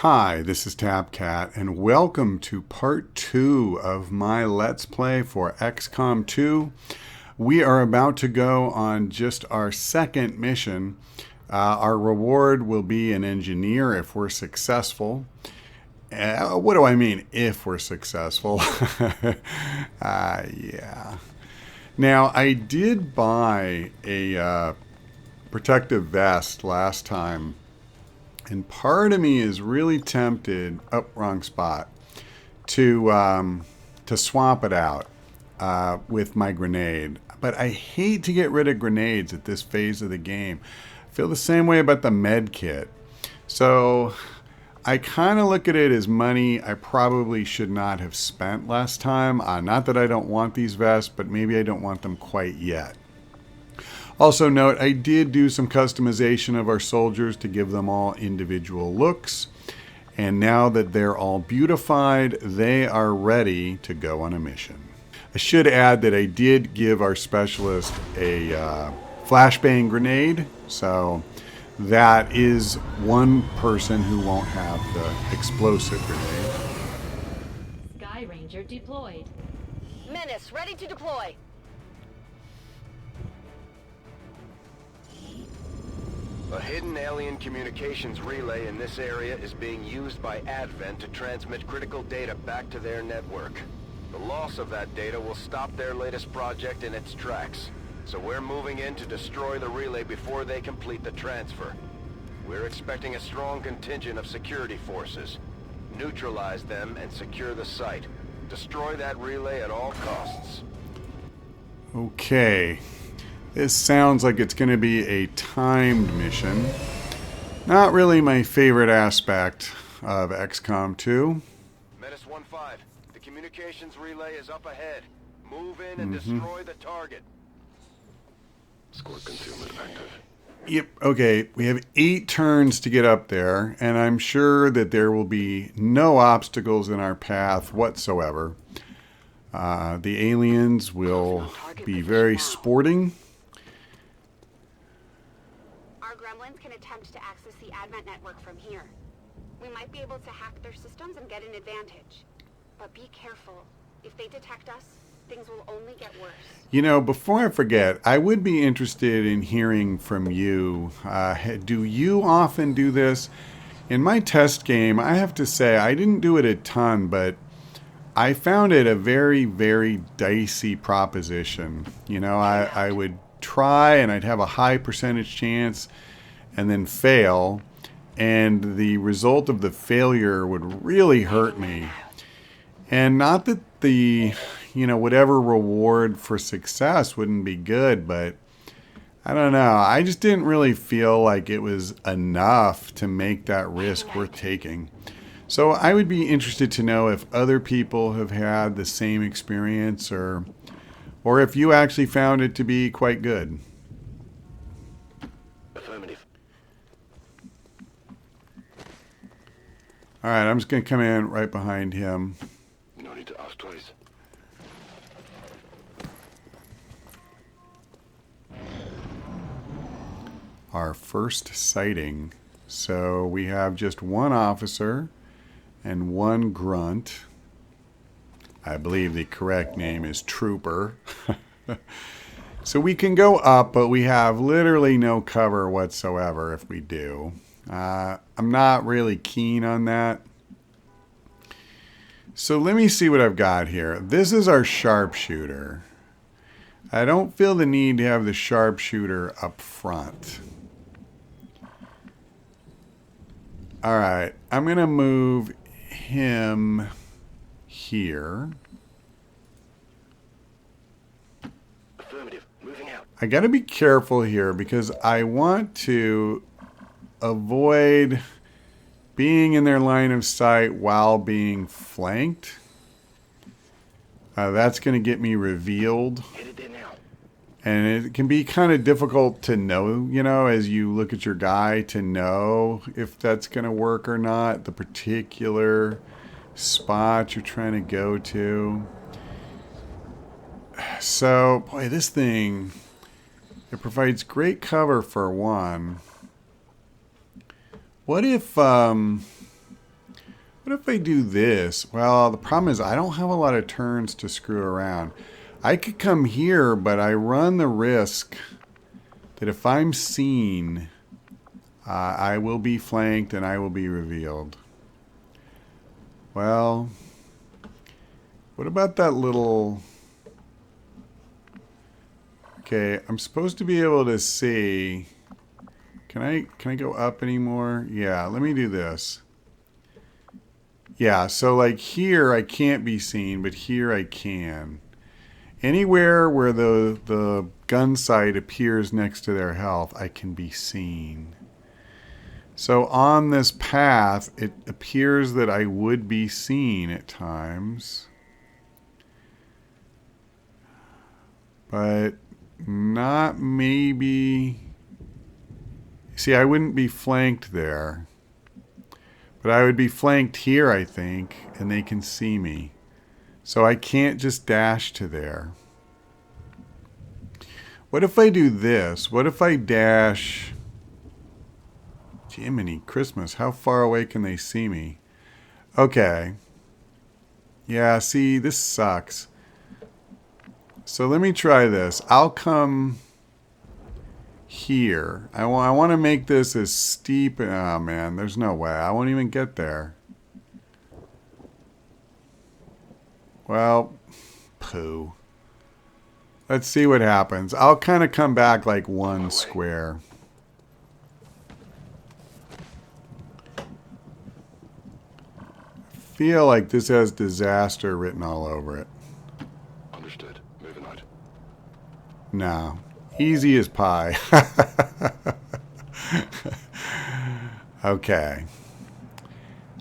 Hi, this is TabCat, and welcome to part 2 of my Let's Play for XCOM 2. We are about to go on just our second mission. Our reward will be an engineer if we're successful. What do I mean, if we're successful? Yeah. Now, I did buy a protective vest last time. And part of me is really tempted, wrong spot, to swap it out with my grenade. But I hate to get rid of grenades at this phase of the game. I feel the same way about the med kit. So I kind of look at it as money I probably should not have spent last time. Not that I don't want these vests, but maybe I don't want them quite yet. Also note, I did do some customization of our soldiers to give them all individual looks. And now that they're all beautified, they are ready to go on a mission. I should add that I did give our specialist a flashbang grenade. So that is one person who won't have the explosive grenade. Sky Ranger deployed. Menace, ready to deploy. A hidden alien communications relay in this area is being used by Advent to transmit critical data back to their network. The loss of that data will stop their latest project in its tracks. So we're moving in to destroy the relay before they complete the transfer. We're expecting a strong contingent of security forces. Neutralize them and secure the site. Destroy that relay at all costs. Okay. This sounds like it's going to be a timed mission. Not really my favorite aspect of XCOM 2. Menace 1-5, the communications relay is up ahead. Move in and destroy the target. Score concealment active. Yep, okay. We have 8 turns to get up there, and I'm sure that there will be no obstacles in our path whatsoever. The aliens will be very sporting. Can attempt to access the Advent network from here. We might be able to hack their systems and get an advantage. But be careful. If they detect us, things will only get worse. You know, before I forget, I would be interested in hearing from you. Do you often do this? In my test game, I have to say, I didn't do it a ton, but I found it a very, very dicey proposition. You know, I would try and I'd have a high percentage chance and then fail, and the result of the failure would really hurt me. And not that the, whatever reward for success wouldn't be good, but I don't know. I just didn't really feel like it was enough to make that risk worth taking. So I would be interested to know if other people have had the same experience or if you actually found it to be quite good. All right, I'm just going to come in right behind him. No need to ask twice. Our first sighting. So we have just one officer and one grunt. I believe the correct name is Trooper. So we can go up, but we have literally no cover whatsoever if we do. I'm not really keen on that. So let me see what I've got here. This is our sharpshooter. I don't feel the need to have the sharpshooter up front. Alright, I'm going to move him here. Affirmative. Moving out. I got to be careful here because I want to avoid being in their line of sight while being flanked. That's going to get me revealed. Headed there now. And it can be kind of difficult to know, as you look at your guy, to know if that's going to work or not, the particular spot you're trying to go to. So, boy, this thing, it provides great cover for one. What if What if I do this? Well, the problem is I don't have a lot of turns to screw around. I could come here, but I run the risk that if I'm seen, I will be flanked and I will be revealed. Well, what about that little... Okay, I'm supposed to be able to see... Can I go up anymore? Yeah, let me do this. Yeah, so like here I can't be seen, but here I can. Anywhere where the gun sight appears next to their health, I can be seen. So on this path, it appears that I would be seen at times. But not maybe... See, I wouldn't be flanked there. But I would be flanked here, I think, and they can see me. So I can't just dash to there. What if I do this? What if I dash... Jiminy Christmas, how far away can they see me? Okay. Yeah, see, this sucks. So let me try this. I'll come... here. I want to make this as steep. Oh man, there's no way. I won't even get there. Well, poo. Let's see what happens. I'll kind of come back like one square. I feel like this has disaster written all over it. Understood. Moving out. No. Easy as pie. Okay.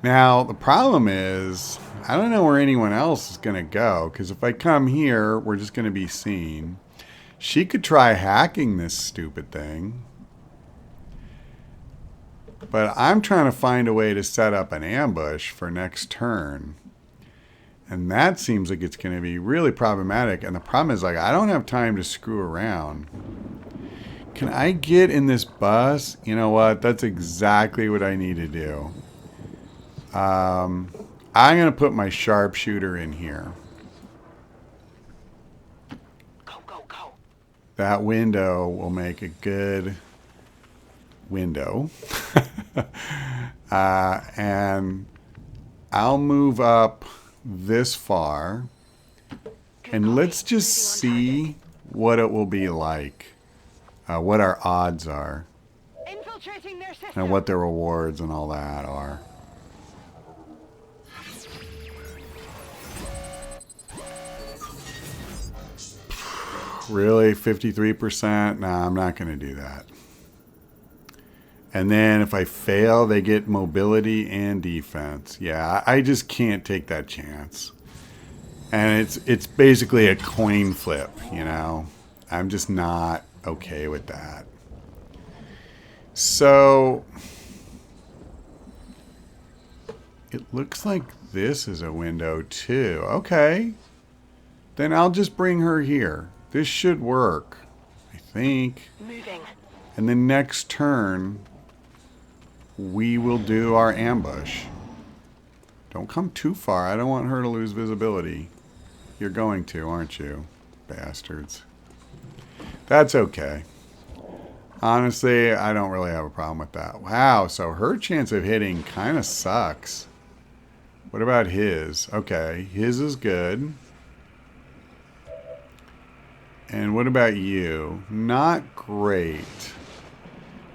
Now, the problem is, I don't know where anyone else is going to go, because if I come here, we're just going to be seen. She could try hacking this stupid thing. But I'm trying to find a way to set up an ambush for next turn. And that seems like it's going to be really problematic. And the problem is, like, I don't have time to screw around. Can I get in this bus? You know what? That's exactly what I need to do. I'm going to put my sharpshooter in here. Go, go, go. That window will make a good window. And I'll move up this far, and let's just see what it will be like, what our odds are, Infiltrating their system. and what the rewards and all that are. Really? 53%? Nah, I'm not going to do that. And then if I fail, they get mobility and defense. Yeah, I just can't take that chance. And it's basically a coin flip, you know. I'm just not okay with that. So it looks like this is a window too. Okay. Then I'll just bring her here. This should work, I think. Moving. And the next turn, we will do our ambush. Don't come too far. I don't want her to lose visibility. You're going to, aren't you? Bastards. That's okay. Honestly, I don't really have a problem with that. Wow, so her chance of hitting kind of sucks. What about his? Okay, his is good. And what about you? Not great.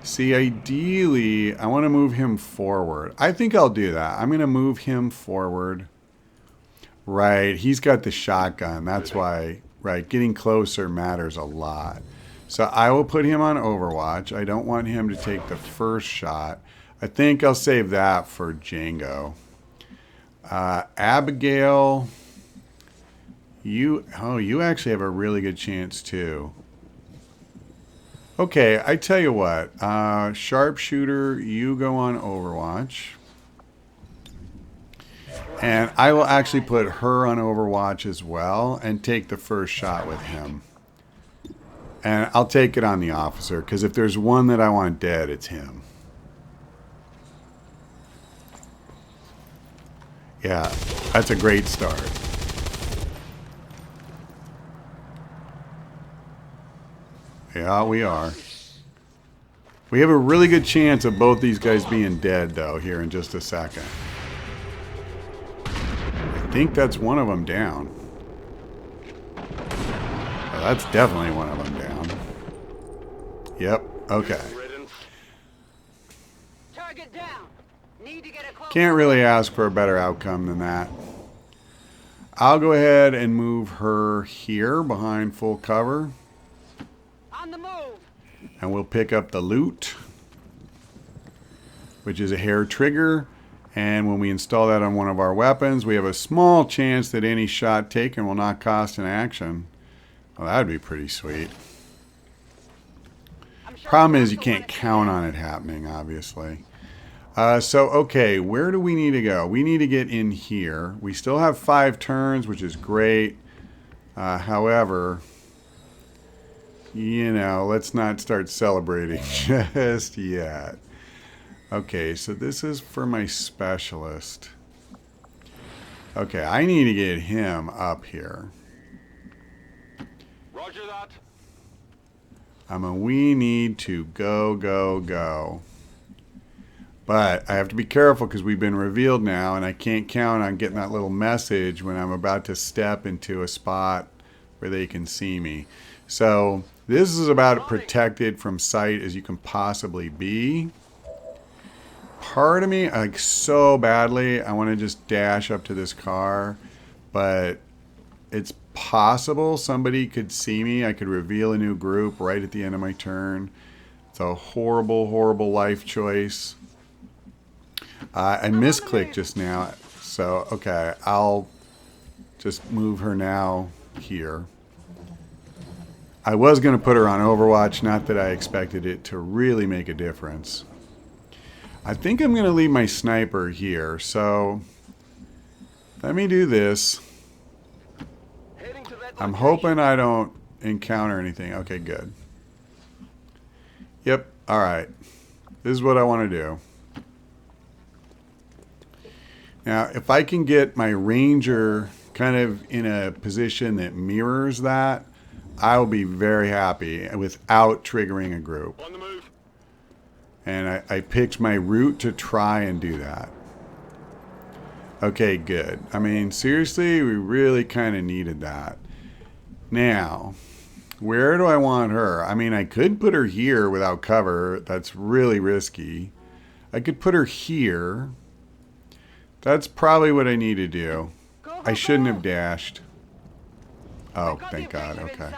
See, ideally, I want to move him forward. I think I'll do that. I'm going to move him forward. Right, he's got the shotgun. That's why, right, getting closer matters a lot. So I will put him on Overwatch. I don't want him to take the first shot. I think I'll save that for Django. Abigail, you actually have a really good chance too. Okay, I tell you what, Sharpshooter, you go on Overwatch. And I will actually put her on Overwatch as well and take the first shot with him. And I'll take it on the officer, because if there's one that I want dead, it's him. Yeah, that's a great start. Yeah, we are. We have a really good chance of both these guys being dead, though, here in just a second. I think that's one of them down. Oh, that's definitely one of them down. Yep, okay. Target down. Need to get a close. Can't really ask for a better outcome than that. I'll go ahead and move her here behind full cover. On the move. And we'll pick up the loot, which is a hair trigger. And when we install that on one of our weapons, we have a small chance that any shot taken will not cost an action. Well, that would be pretty sweet. Problem is you can't count on it happening, obviously. So, okay, where do we need to go? We need to get in here. We still have 5 turns, which is great. However, you know, let's not start celebrating just yet. Okay, so this is for my specialist. Okay, I need to get him up here. Roger that. We need to go. But I have to be careful because we've been revealed now, and I can't count on getting that little message when I'm about to step into a spot where they can see me. So this is about as protected from sight as you can possibly be. Part of me, like so badly, I want to just dash up to this car, but it's possible somebody could see me. I could reveal a new group right at the end of my turn. It's a horrible, horrible life choice. I misclicked just now, so okay, I'll just move her now here. I was going to put her on Overwatch, not that I expected it to really make a difference. I think I'm going to leave my sniper here, so let me do this. I'm hoping I don't encounter anything. Okay, good. Yep, alright. This is what I want to do. Now, if I can get my ranger kind of in a position that mirrors that, I will be very happy without triggering a group. On the move. And I picked my route to try and do that. Okay, good. I mean, seriously, we really kind of needed that. Now, where do I want her? I mean, I could put her here without cover. That's really risky. I could put her here. That's probably what I need to do. I shouldn't have dashed. Oh, thank God. Okay.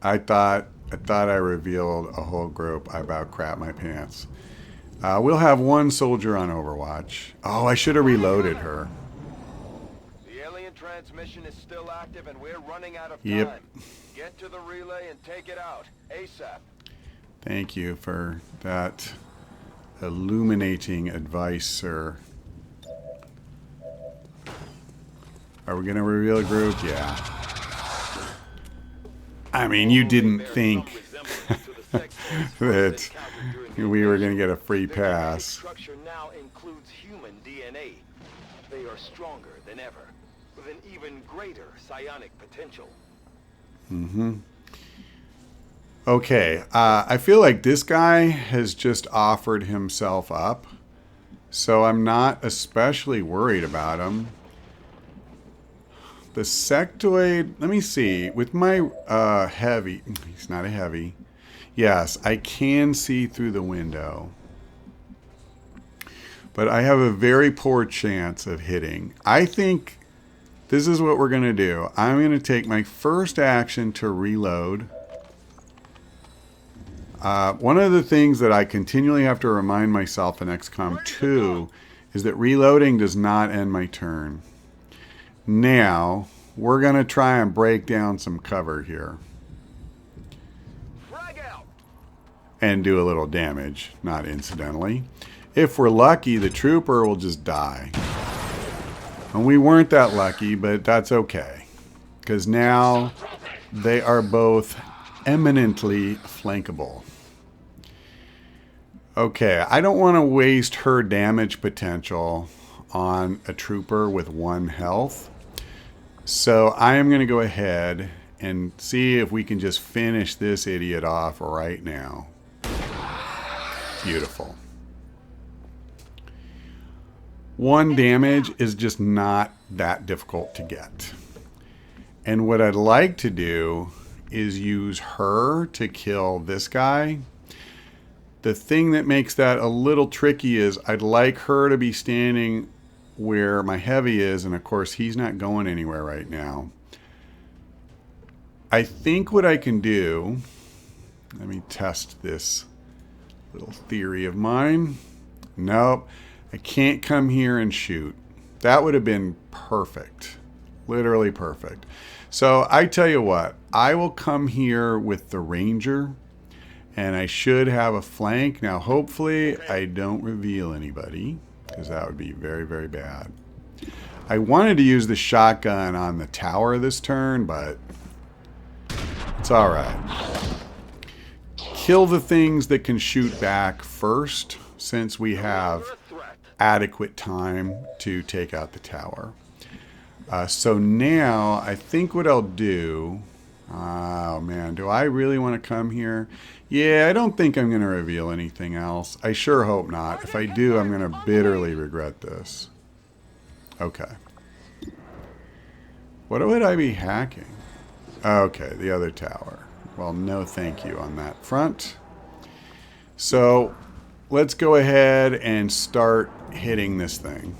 I thought I revealed a whole group. I about crapped my pants. We'll have one soldier on Overwatch. Oh, I should have reloaded her. The alien transmission is still active and we're running out of time. Yep. Get to the relay and take it out ASAP. Thank you for that illuminating advice, sir. Are we going to reveal a group? Yeah. I mean, you didn't think that we were going to get a free pass. Structure now includes human DNA. They are stronger than ever, with an even greater psionic potential. Mm-hmm. Okay, I feel like this guy has just offered himself up, so I'm not especially worried about him. The sectoid, let me see, with my heavy, he's not a heavy. Yes, I can see through the window. But I have a very poor chance of hitting. I think this is what we're going to do. I'm going to take my first action to reload. One of the things that I continually have to remind myself in XCOM 2 is that reloading does not end my turn. Now, we're going to try and break down some cover here. Frag out. And do a little damage, not incidentally. If we're lucky, the trooper will just die. And we weren't that lucky, but that's okay. Because now they are both eminently flankable. Okay, I don't want to waste her damage potential on a trooper with 1 health. So I am going to go ahead and see if we can just finish this idiot off right now. Beautiful. 1 damage is just not that difficult to get. And what I'd like to do is use her to kill this guy. The thing that makes that a little tricky is I'd like her to be standing where my heavy is, and of course he's not going anywhere right now. I think what I can do, let me test this little theory of mine. Nope, I can't come here and shoot. That would have been perfect, literally perfect. So I tell you what, I will come here with the ranger, and I should have a flank. Now hopefully I don't reveal anybody, because that would be very, very bad. I wanted to use the shotgun on the tower this turn, but it's all right. Kill the things that can shoot back first, since we have adequate time to take out the tower. So now I think what I'll do, oh man, do I really want to come here? Yeah, I don't think I'm going to reveal anything else. I sure hope not. If I do, I'm going to bitterly regret this. Okay. What would I be hacking? Okay, the other tower. Well, no thank you on that front. So let's go ahead and start hitting this thing.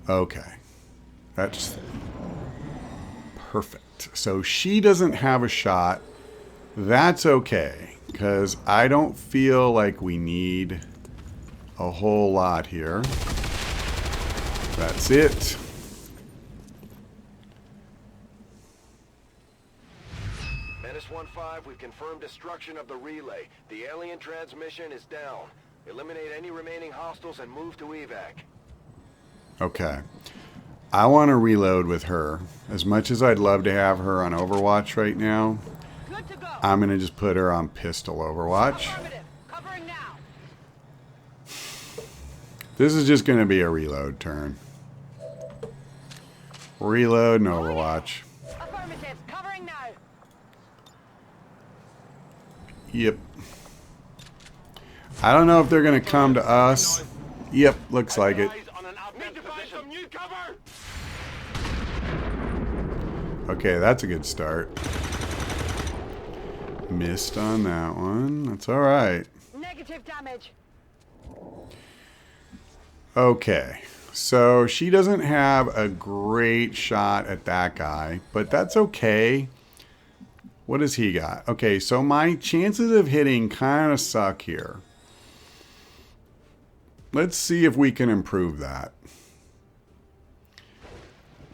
Okay. That's perfect. So she doesn't have a shot. That's okay, because I don't feel like we need a whole lot here. That's it. Menace 1-5, we've confirmed destruction of the relay. The alien transmission is down. Eliminate any remaining hostiles and move to evac. Okay. I want to reload with her. As much as I'd love to have her on Overwatch right now, Good to go. I'm going to just put her on pistol Overwatch. Affirmative. Covering now. This is just going to be a reload turn. Reload and Overwatch. Affirmative. Covering now. Yep. I don't know if they're going to come to us. Yep, looks like it. Need to find some new cover! Okay, that's a good start. Missed on that one. That's all right. Negative damage. Okay, so she doesn't have a great shot at that guy, but that's okay. What has he got? Okay, so my chances of hitting kind of suck here. Let's see if we can improve that.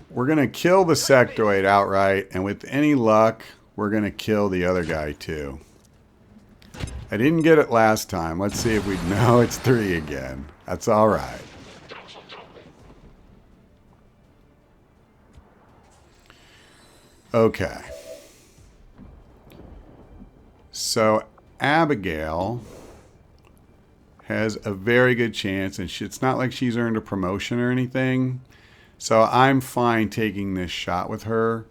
We're going to kill the sectoid outright, and with any luck, we're going to kill the other guy too. I didn't get it last time. Let's see if we... No, it's 3 again. That's all right. Okay. So, Abigail has a very good chance, and it's not like she's earned a promotion or anything. So I'm fine taking this shot with her.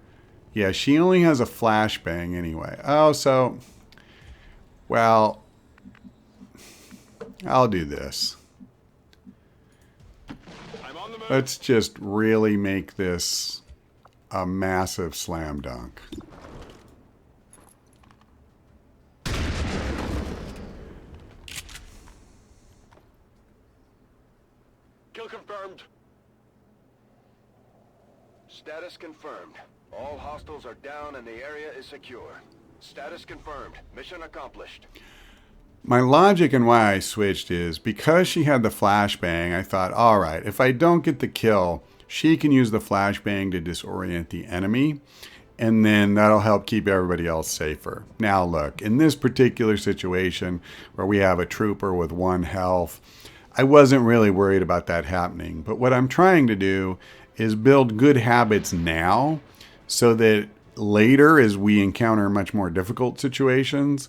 Yeah, she only has a flashbang anyway. Oh, so, well, I'll do this. Let's just really make this a massive slam dunk. Kill confirmed. Status confirmed. All hostiles are down and the area is secure. Status confirmed. Mission accomplished. My logic and why I switched is because she had the flashbang, I thought, all right, if I don't get the kill, she can use the flashbang to disorient the enemy, and then that'll help keep everybody else safer. Now look, in this particular situation where we have a trooper with 1 health, I wasn't really worried about that happening. But what I'm trying to do is build good habits now so that later, as we encounter much more difficult situations,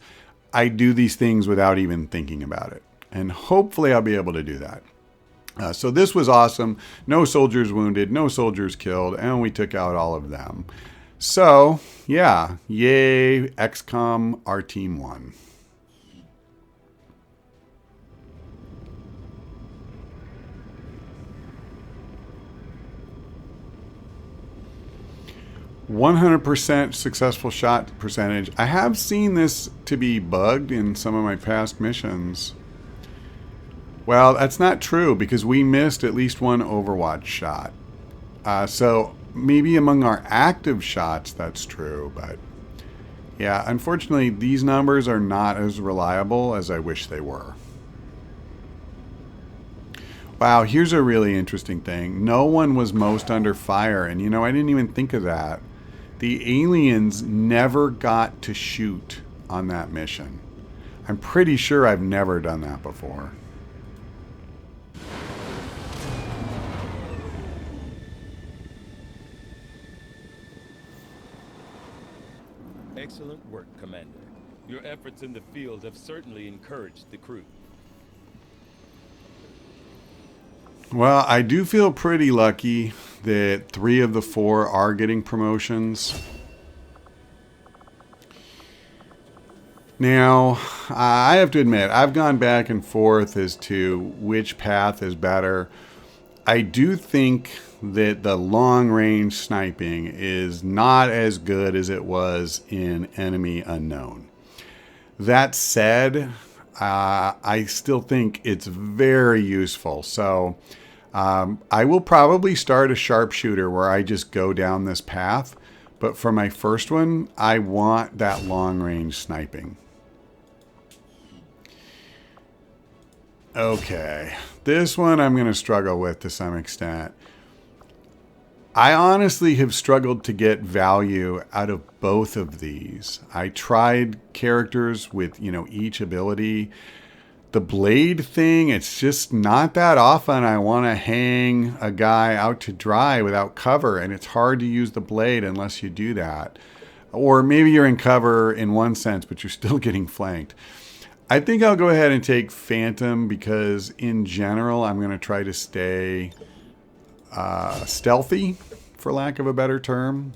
I do these things without even thinking about it. And hopefully I'll be able to do that. So this was awesome. No soldiers wounded, no soldiers killed, and we took out all of them. So, yeah, yay, XCOM, our team won. "100% successful shot percentage." I have seen this to be bugged in some of my past missions. Well, that's not true because we missed at least one Overwatch shot. So maybe among our active shots that's true, but yeah, unfortunately these numbers are not as reliable as I wish they were. Wow, here's a really interesting thing. No one was most under fire, and you know, I didn't even think of that. The aliens never got to shoot on that mission. I'm pretty sure I've never done that before. Excellent work, Commander. Your efforts in the field have certainly encouraged the crew. Well, I do feel pretty lucky that 3 of the 4 are getting promotions. Now, I have to admit, I've gone back and forth as to which path is better. I do think that the long-range sniping is not as good as it was in Enemy Unknown. That said, I still think it's very useful. So I will probably start a sharpshooter where I just go down this path. But for my first one, I want that long-range sniping. Okay, this one I'm going to struggle with to some extent. I honestly have struggled to get value out of both of these. I tried characters with, you know, each ability. The blade thing, it's just not that often I want to hang a guy out to dry without cover, and it's hard to use the blade unless you do that. Or maybe you're in cover in one sense, but you're still getting flanked. I think I'll go ahead and take Phantom because in general I'm going to try to stay stealthy, for lack of a better term.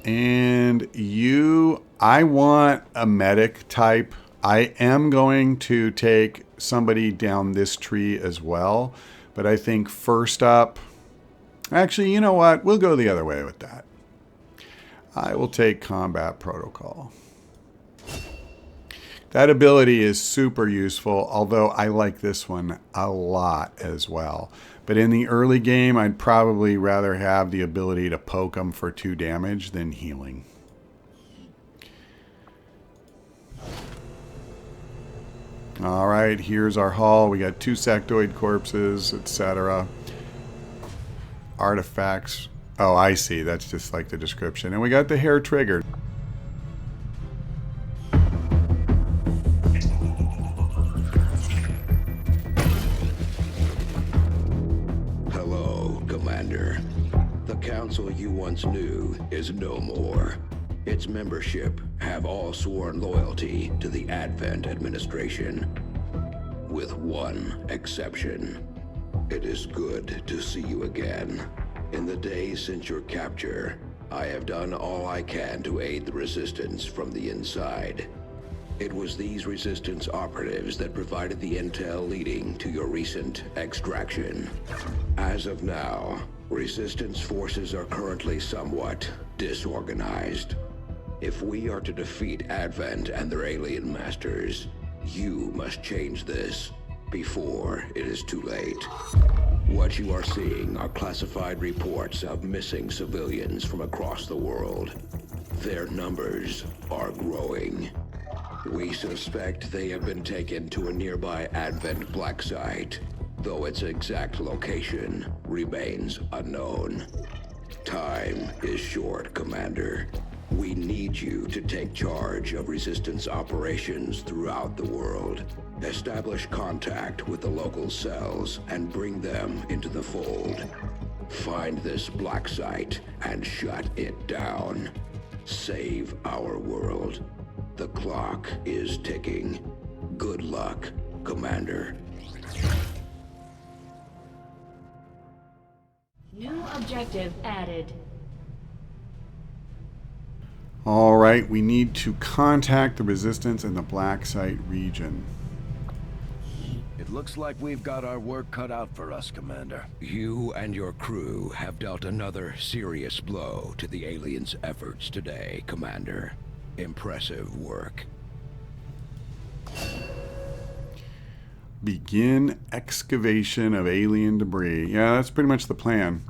And I want a medic type. I am going to take somebody down this tree as well, but I think first up, actually, you know what? We'll go the other way with that. I will take Combat Protocol. That ability is super useful, although I like this one a lot as well. But in the early game, I'd probably rather have the ability to poke them for 2 damage than healing. All right, here's our haul. We got 2 sectoid corpses, etc. Artifacts. Oh, I see. That's just like the description. And we got the hair triggered. The council you once knew is no more. Its membership have all sworn loyalty to the Advent administration. With one exception. It is good to see you again. In the days since your capture, I have done all I can to aid the resistance from the inside. It was these resistance operatives that provided the intel leading to your recent extraction. As of now, resistance forces are currently somewhat disorganized. If we are to defeat Advent and their alien masters, you must change this before it is too late. What you are seeing are classified reports of missing civilians from across the world. Their numbers are growing. We suspect they have been taken to a nearby Advent black site, though its exact location remains unknown. Time is short, Commander. We need you to take charge of resistance operations throughout the world. Establish contact with the local cells and bring them into the fold. Find this black site and shut it down. Save our world. The clock is ticking. Good luck, Commander. New objective added. All right, we need to contact the resistance in the Black Site region. It looks like we've got our work cut out for us, Commander. You and your crew have dealt another serious blow to the aliens' efforts today, Commander. Impressive work. Begin excavation of alien debris. Yeah, that's pretty much the plan.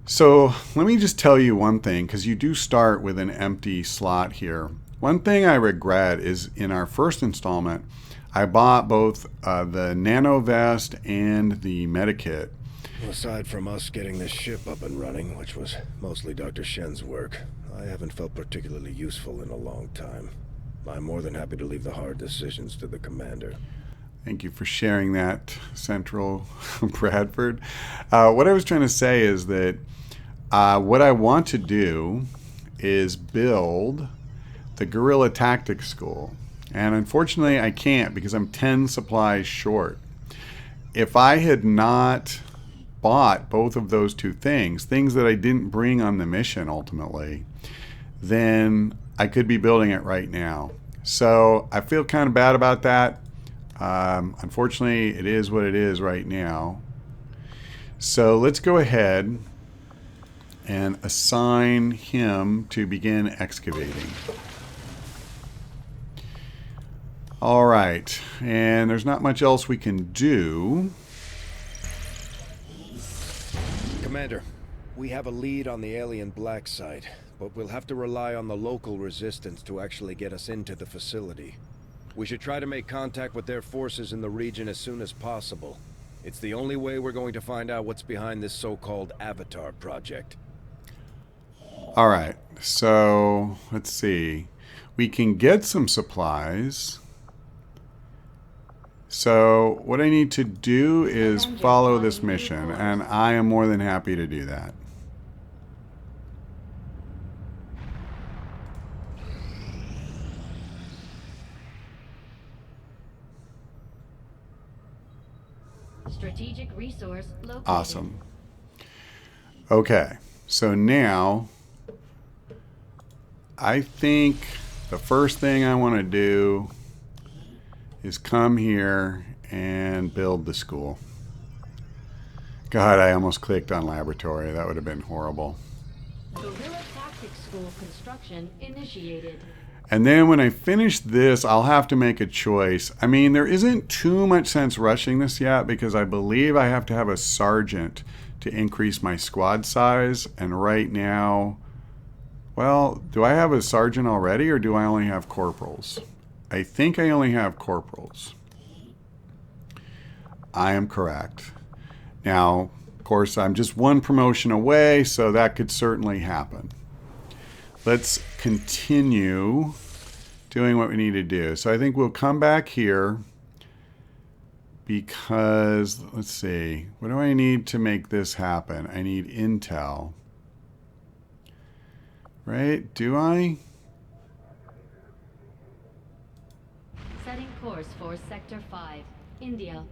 So let me just tell you one thing, because you do start with an empty slot here. One thing I regret is in our first installment, I bought both the nano vest and the medikit. Aside from us getting this ship up and running, which was mostly Dr. Shen's work, I haven't felt particularly useful in a long time. I'm more than happy to leave the hard decisions to the Commander. Thank you for sharing that, Central Bradford. What I was trying to say is that what I want to do is build the Guerrilla Tactics School. And unfortunately, I can't because I'm 10 supplies short. If I had not bought both of those two things that I didn't bring on the mission ultimately, then I could be building it right now. So I feel kind of bad about that. Unfortunately, it is what it is right now. So let's go ahead and assign him to begin excavating. All right, and there's not much else we can do. Commander, we have a lead on the alien black site, but we'll have to rely on the local resistance to actually get us into the facility. We should try to make contact with their forces in the region as soon as possible. It's the only way we're going to find out what's behind this so-called Avatar project. All right, so let's see. We can get some supplies. So what I need to do is follow this mission, and I am more than happy to do that. Strategic resource located. Awesome. Okay, so now I think the first thing I want to do is come here and build the school. God, I almost clicked on laboratory. That would have been horrible. Guerrilla Tactics School construction initiated. And then when I finish this, I'll have to make a choice. I mean, there isn't too much sense rushing this yet because I believe I have to have a sergeant to increase my squad size. And right now, well, do I have a sergeant already or do I only have corporals? I think I only have corporals. I am correct. Now, of course, I'm just one promotion away, so that could certainly happen. Let's continue doing what we need to do. So I think we'll come back here because, let's see, what do I need to make this happen? I need intel. Right? Do I? Setting course for Sector 5, India.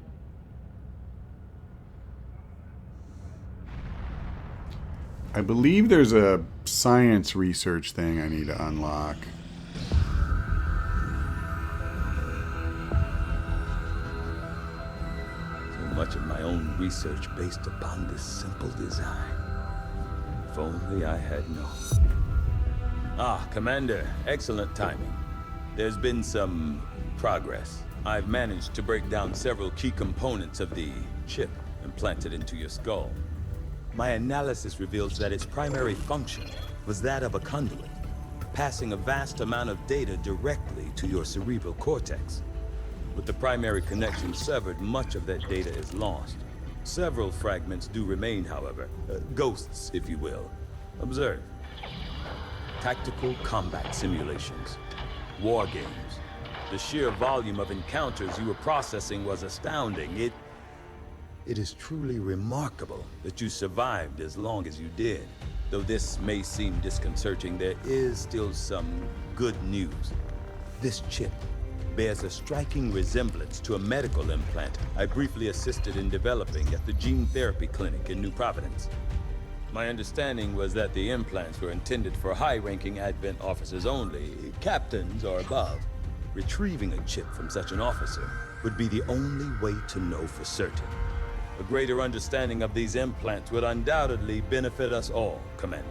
I believe there's a science research thing I need to unlock. So much of my own research based upon this simple design. If only I had known. Ah, Commander, excellent timing. There's been some progress. I've managed to break down several key components of the chip implanted into your skull. My analysis reveals that its primary function was that of a conduit, passing a vast amount of data directly to your cerebral cortex. With the primary connection severed, much of that data is lost. Several fragments do remain, however. Ghosts, if you will. Observe. Tactical combat simulations. War games. The sheer volume of encounters you were processing was astounding. It is truly remarkable that you survived as long as you did. Though this may seem disconcerting, there is still some good news. This chip bears a striking resemblance to a medical implant I briefly assisted in developing at the gene therapy clinic in New Providence. My understanding was that the implants were intended for high-ranking Advent officers only, captains or above. Retrieving a chip from such an officer would be the only way to know for certain. A greater understanding of these implants would undoubtedly benefit us all, Commander.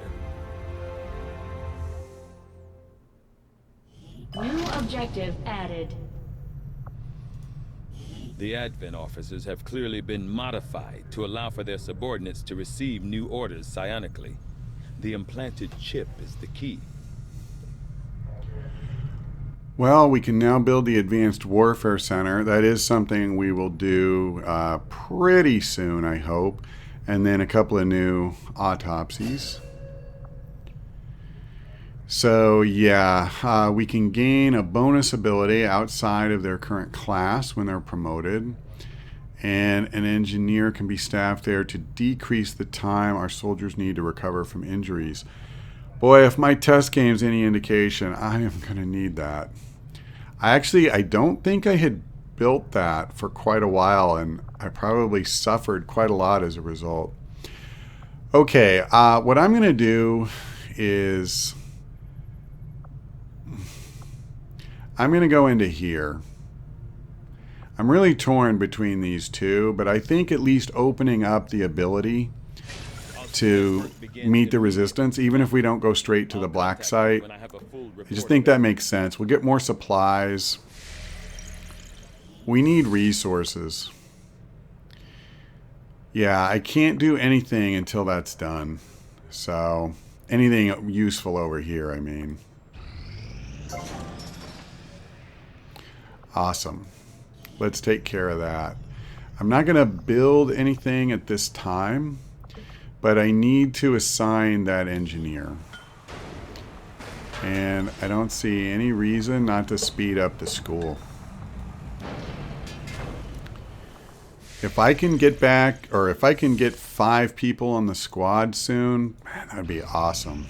New objective added. The Advent officers have clearly been modified to allow for their subordinates to receive new orders psionically. The implanted chip is the key. Well, we can now build the Advanced Warfare Center. That is something we will do pretty soon, I hope. And then a couple of new autopsies. So yeah, we can gain a bonus ability outside of their current class when they're promoted. And an engineer can be staffed there to decrease the time our soldiers need to recover from injuries. Boy, if my test game's any indication, I am going to need that. I don't think I had built that for quite a while, and I probably suffered quite a lot as a result. Okay, what I'm going to do is I'm going to go into here. I'm really torn between these two, but I think at least opening up the ability to meet the resistance, even if we don't go straight to the black site, I just think that makes sense. We'll get more supplies. We need resources. Yeah, I can't do anything until that's done. So, anything useful over here, I mean. Awesome. Let's take care of that. I'm not going to build anything at this time, but I need to assign that engineer. And I don't see any reason not to speed up the school. If I can get back, or if I can get 5 people on the squad soon, man, that'd be awesome.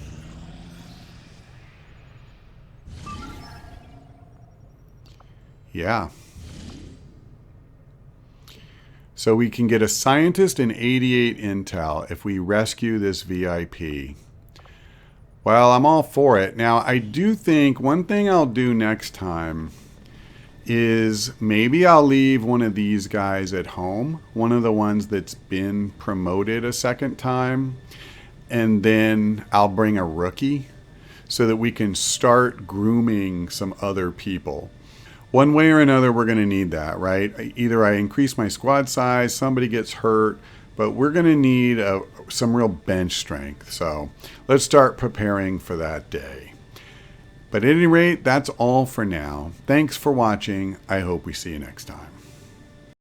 Yeah. So we can get a scientist and 88 intel if we rescue this VIP. Well, I'm all for it. Now, I do think one thing I'll do next time is maybe I'll leave one of these guys at home, one of the ones that's been promoted a second time, and then I'll bring a rookie so that we can start grooming some other people. One way or another, we're going to need that, right? Either I increase my squad size, somebody gets hurt, but we're going to need some real bench strength. So let's start preparing for that day. But at any rate, that's all for now. Thanks for watching. I hope we see you next time.